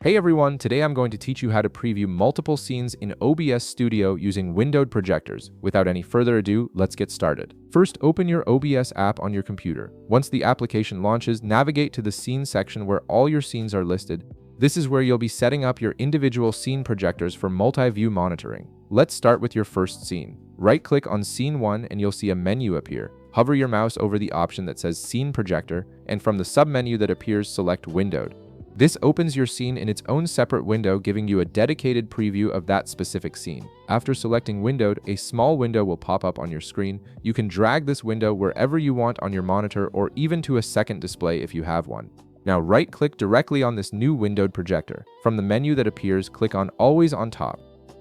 Hey everyone, today I'm going to teach you how to preview multiple scenes in OBS Studio using windowed projectors. Without any further ado, let's get started. First, open your OBS app on your computer. Once the application launches, navigate to the Scene section where all your scenes are listed. This is where you'll be setting up your individual scene projectors for multi-view monitoring. Let's start with your first scene. Right-click on Scene 1 and you'll see a menu appear. Hover your mouse over the option that says Scene Projector, and from the submenu that appears, select Windowed. This opens your scene in its own separate window, giving you a dedicated preview of that specific scene. After selecting Windowed, a small window will pop up on your screen. You can drag this window wherever you want on your monitor or even to a second display if you have one. Now right-click directly on this new windowed projector. From the menu that appears, click on Always on Top.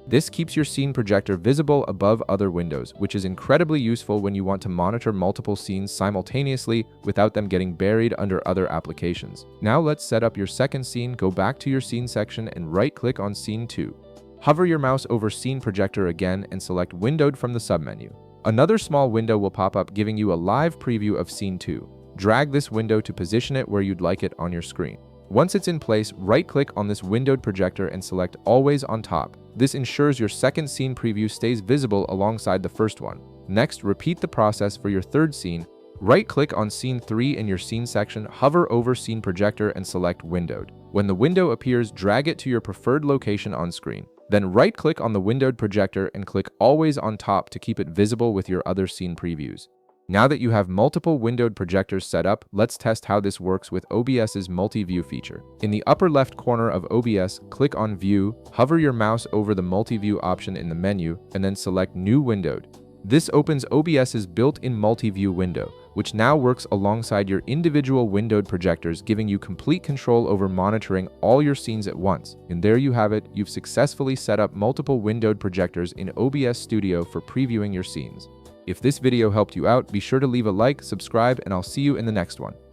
This keeps your scene projector visible above other windows, which is incredibly useful when you want to monitor multiple scenes simultaneously without them getting buried under other applications. Now let's set up your second scene. Go back to your scene section and right-click on Scene 2. Hover your mouse over Scene Projector again and select Windowed from the submenu. Another small window will pop up, giving you a live preview of Scene 2. Drag this window to position it where you'd like it on your screen. Once it's in place, right-click on this windowed projector and select Always on Top. This ensures your second scene preview stays visible alongside the first one. Next, repeat the process for your third scene. Right-click on Scene 3 in your Scene section, hover over Scene Projector and select Windowed. When the window appears, drag it to your preferred location on screen. Then right-click on the windowed projector and click Always on Top to keep it visible with your other scene previews. Now that you have multiple windowed projectors set up, let's test how this works with OBS's multi-view feature. In the upper left corner of OBS, click on View, hover your mouse over the multi-view option in the menu, and then select New Windowed. This opens OBS's built-in multi-view window, which now works alongside your individual windowed projectors, giving you complete control over monitoring all your scenes at once. And there you have it, you've successfully set up multiple windowed projectors in OBS Studio for previewing your scenes. If this video helped you out, be sure to leave a like, subscribe, and I'll see you in the next one.